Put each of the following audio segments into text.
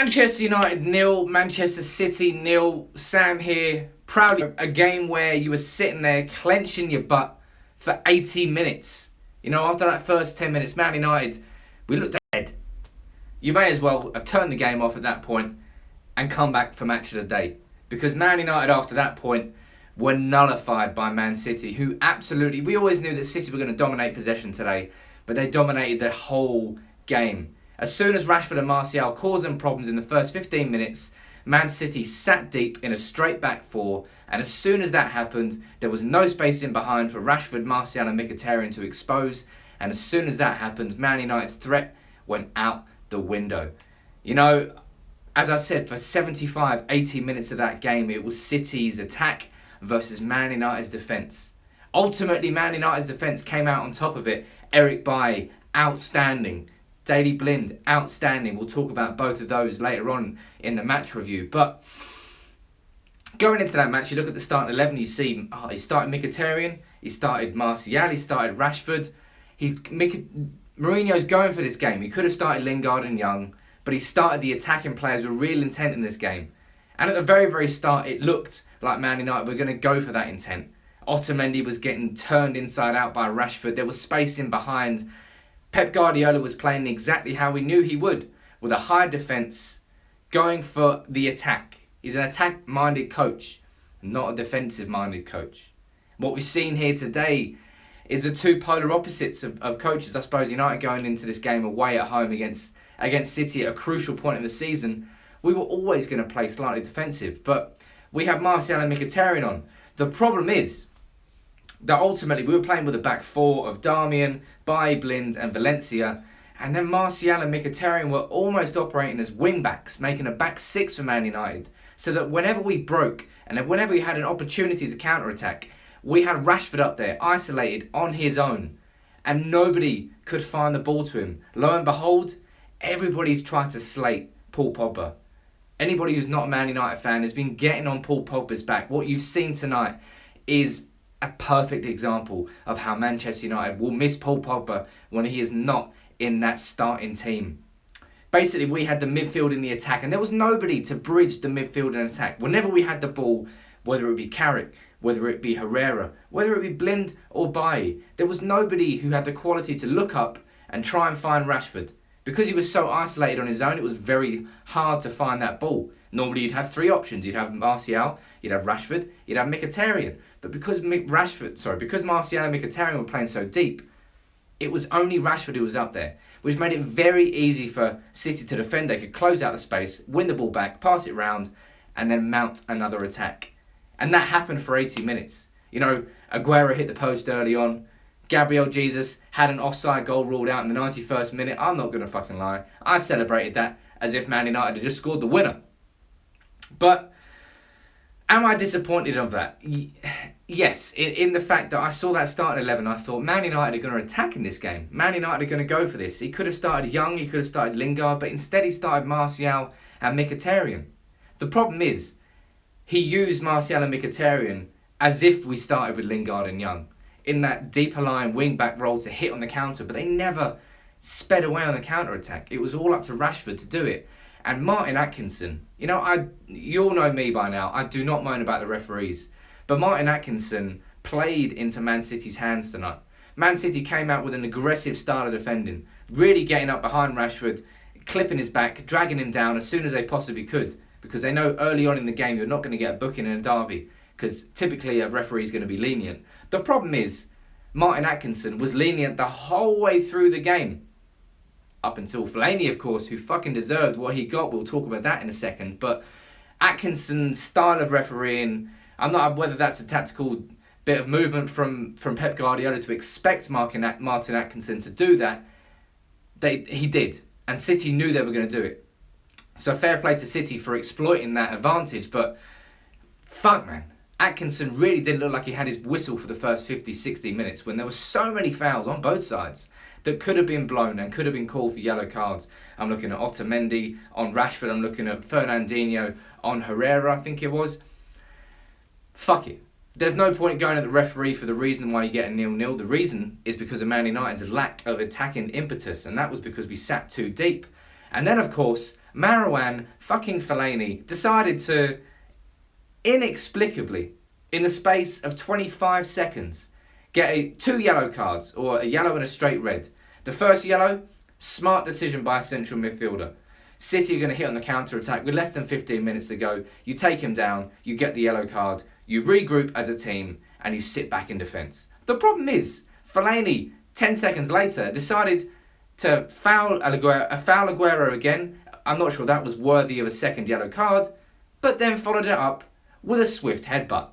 Manchester United 0, Manchester City 0. Sam here, proudly a game where you were sitting there clenching your butt for 80 minutes. You know, after that first 10 minutes, Man United, we looked ahead. You may as well have turned the game off at that point and come back for match of the day. Because Man United after that point were nullified by Man City, who absolutely, we always knew that City were going to dominate possession today, but they dominated the whole game. As soon as Rashford and Martial caused them problems in the first 15 minutes, Man City sat deep in a straight back four, and as soon as that happened, there was no space in behind for Rashford, Martial and Mkhitaryan to expose, and as soon as that happened, Man United's threat went out the window. You know, as I said, for 75, 80 minutes of that game, it was City's attack versus Man United's defence. Ultimately, Man United's defence came out on top of it. Eric Bailly, outstanding. Daley Blind, outstanding. We'll talk about both of those later on in the match review. But going into that match, you look at the starting 11, you see he started Mkhitaryan, he started Martial, he started Rashford. Mourinho's going for this game. He could have started Lingard and Young, but he started the attacking players with real intent in this game. And at the very, very start, it looked like Man United were going to go for that intent. Otamendi was getting turned inside out by Rashford. There was space in behind. Pep Guardiola was playing exactly how we knew he would, with a high defence, going for the attack. He's an attack-minded coach, not a defensive-minded coach. What we've seen here today is the two polar opposites of coaches. I suppose United going into this game away at home against City at a crucial point in the season, we were always going to play slightly defensive. But we have Martial and Mkhitaryan on. The problem is that ultimately we were playing with a back four of Darmian, Bailly, Blind and Valencia, and then Martial and Mkhitaryan were almost operating as wing-backs, making a back six for Man United, so that whenever we broke and then whenever we had an opportunity to counter-attack, we had Rashford up there, isolated on his own, and nobody could find the ball to him. Lo and behold, everybody's tried to slate Paul Pogba. Anybody who's not a Man United fan has been getting on Paul Pogba's back. What you've seen tonight is a perfect example of how Manchester United will miss Paul Pogba when he is not in that starting team. Basically, we had the midfield in the attack, and there was nobody to bridge the midfield and attack. Whenever we had the ball, whether it be Carrick, whether it be Herrera, whether it be Blind or Bailly, there was nobody who had the quality to look up and try and find Rashford. Because he was so isolated on his own, it was very hard to find that ball. Normally you'd have three options. You'd have Martial, you'd have Rashford, you'd have Mkhitaryan. But because Martial and Mkhitaryan were playing so deep, it was only Rashford who was up there, which made it very easy for City to defend. They could close out the space, win the ball back, pass it round, and then mount another attack. And that happened for 80 minutes. You know, Aguero hit the post early on. Gabriel Jesus had an offside goal ruled out in the 91st minute. I'm not going to fucking lie. I celebrated that as if Man United had just scored the winner. But am I disappointed of that? Yes, in the fact that I saw that starting 11, I thought Man United are going to attack in this game. Man United are going to go for this. He could have started Young, he could have started Lingard, but instead he started Martial and Mkhitaryan. The problem is, he used Martial and Mkhitaryan as if we started with Lingard and Young, in that deeper line wing-back role to hit on the counter, but they never sped away on the counter-attack. It was all up to Rashford to do it. And Martin Atkinson, you know, you all know me by now, I do not moan about the referees, but Martin Atkinson played into Man City's hands tonight. Man City came out with an aggressive style of defending, really getting up behind Rashford, clipping his back, dragging him down as soon as they possibly could, because they know early on in the game you're not going to get a booking in a derby, because typically a referee is going to be lenient. The problem is, Martin Atkinson was lenient the whole way through the game. Up until Fellaini, of course, who fucking deserved what he got. We'll talk about that in a second. But Atkinson's style of refereeing, I'm not whether that's a tactical bit of movement from Pep Guardiola to expect Martin Atkinson to do that. He did. And City knew they were going to do it. So fair play to City for exploiting that advantage. But fuck, man. Atkinson really didn't look like he had his whistle for the first 50, 60 minutes when there were so many fouls on both sides that could have been blown and could have been called for yellow cards. I'm looking at Otamendi on Rashford. I'm looking at Fernandinho on Herrera, I think it was. Fuck it. There's no point going at the referee for the reason why you get a 0-0. The reason is because of Man United's lack of attacking impetus, and that was because we sat too deep. And then, of course, Marouane fucking Fellaini decided to, inexplicably, in the space of 25 seconds, get 2 yellow cards, or a yellow and a straight red. The first yellow, smart decision by a central midfielder. City are going to hit on the counter-attack with less than 15 minutes to go. You take him down, you get the yellow card, you regroup as a team, and you sit back in defence. The problem is, Fellaini, 10 seconds later, decided to foul Aguero again. I'm not sure that was worthy of a second yellow card, but then followed it up with a swift headbutt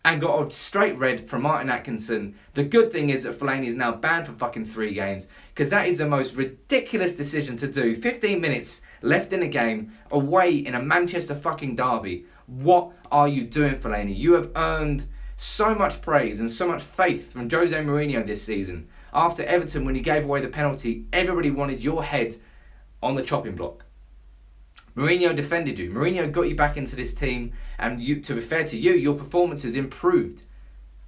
and got a straight red from Martin Atkinson. The good thing is that Fellaini is now banned for fucking 3 games, because that is the most ridiculous decision to do. 15 minutes left in the game, away in a Manchester fucking derby. What are you doing, Fellaini? You have earned so much praise and so much faith from Jose Mourinho this season. After Everton, when he gave away the penalty, everybody wanted your head on the chopping block. Mourinho defended you. Mourinho got you back into this team, and you, to be fair to you, your performance has improved.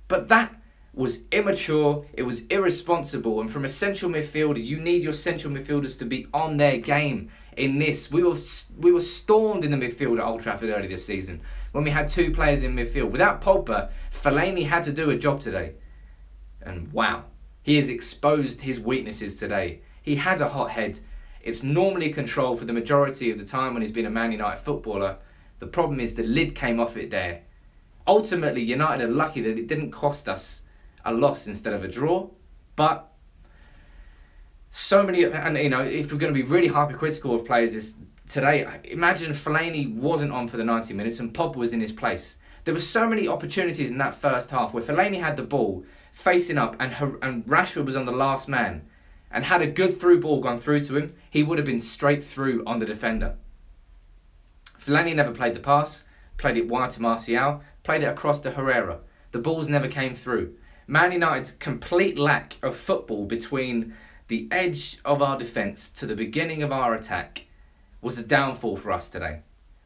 But that was immature, it was irresponsible, and from a central midfielder, you need your central midfielders to be on their game in this. We were stormed in the midfield at Old Trafford early this season when we had 2 players in midfield. Without Pogba, Fellaini had to do a job today. And wow, he has exposed his weaknesses today. He has a hot head. It's normally controlled for the majority of the time when he's been a Man United footballer. The problem is the lid came off it there. Ultimately, United are lucky that it didn't cost us a loss instead of a draw. But so many, and you know, if we're going to be really hypercritical of players today, imagine Fellaini wasn't on for the 90 minutes and Pogba was in his place. There were so many opportunities in that first half where Fellaini had the ball facing up and Rashford was on the last man, and had a good through ball gone through to him, he would have been straight through on the defender. Fellaini never played the pass, played it wide to Martial, played it across to Herrera. The balls never came through. Man United's complete lack of football between the edge of our defence to the beginning of our attack was a downfall for us today.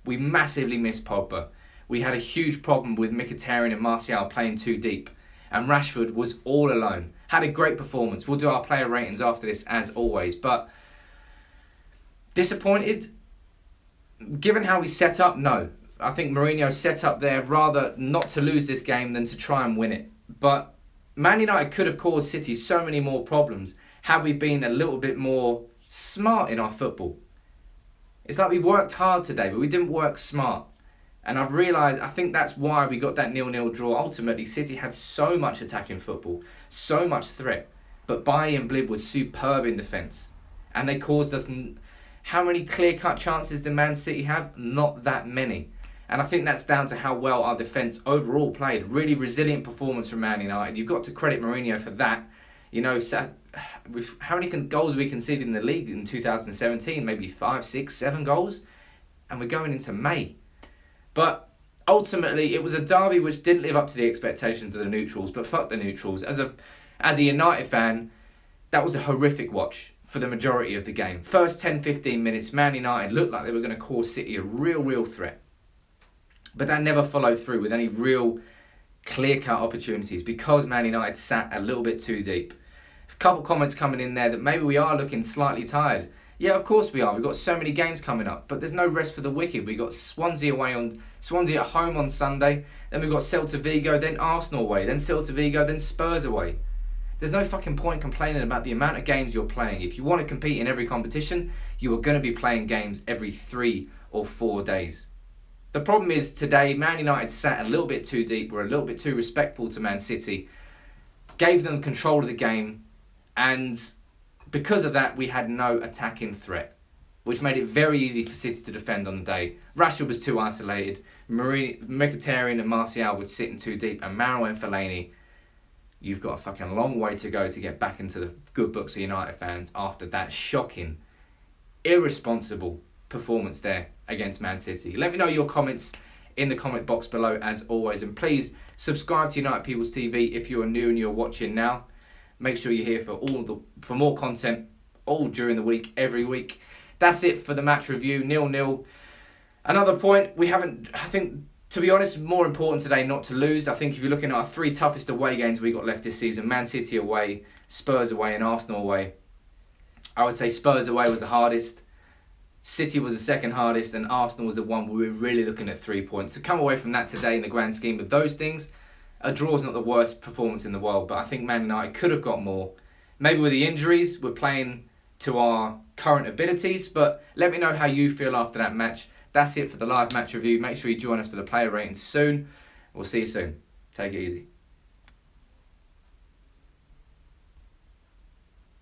We massively missed Pogba. We had a huge problem with Mkhitaryan and Martial playing too deep. And Rashford was all alone. Had a great performance. We'll do our player ratings after this as always. But disappointed? Given how we set up, no. I think Mourinho set up there rather not to lose this game than to try and win it. But Man United could have caused City so many more problems had we been a little bit more smart in our football. It's like we worked hard today, but we didn't work smart. And I've realised, I think that's why we got that 0-0 draw. Ultimately, City had so much attacking football, so much threat. But Bailly and Blib was superb in defence. And they caused us... How many clear-cut chances did Man City have? Not that many. And I think that's down to how well our defence overall played. Really resilient performance from Man United. You've got to credit Mourinho for that. You know, how many goals we conceded in the league in 2017? Maybe 5, 6, 7 goals? And we're going into May. But ultimately, it was a derby which didn't live up to the expectations of the neutrals. But fuck the neutrals. As a United fan, that was a horrific watch for the majority of the game. First 10-15 minutes, Man United looked like they were going to cause City a real threat. But that never followed through with any real clear-cut opportunities because Man United sat a little bit too deep. A couple comments coming in there that maybe we are looking slightly tired. Yeah, of course we are. We've got so many games coming up, but there's no rest for the wicked. We've got Swansea at home on Sunday, then we've got Celta Vigo, then Arsenal away, then Celta Vigo, then Spurs away. There's no fucking point complaining about the amount of games you're playing. If you want to compete in every competition, you are going to be playing games every 3 or 4 days. The problem is today, Man United sat a little bit too deep, were a little bit too respectful to Man City, gave them control of the game, and because of that, we had no attacking threat, which made it very easy for City to defend on the day. Rashford was too isolated, Mkhitaryan and Martial were sitting too deep, and Marouane and Fellaini, you've got a fucking long way to go to get back into the good books of United fans after that shocking, irresponsible performance there against Man City. Let me know your comments in the comment box below as always, and please subscribe to United People's TV if you are new and you're watching now. Make sure you're here for more content all during the week, every week. That's it for the match review, 0-0. Another point, I think, to be honest, more important today not to lose. I think if you're looking at our 3 toughest away games we got left this season, Man City away, Spurs away and Arsenal away, I would say Spurs away was the hardest. City was the second hardest, and Arsenal was the one where we were really looking at 3 points. To come away from that today in the grand scheme of those things, a draw is not the worst performance in the world, but I think Man United could have got more. Maybe with the injuries, we're playing to our current abilities, but let me know how you feel after that match. That's it for the live match review. Make sure you join us for the player ratings soon. We'll see you soon. Take it easy.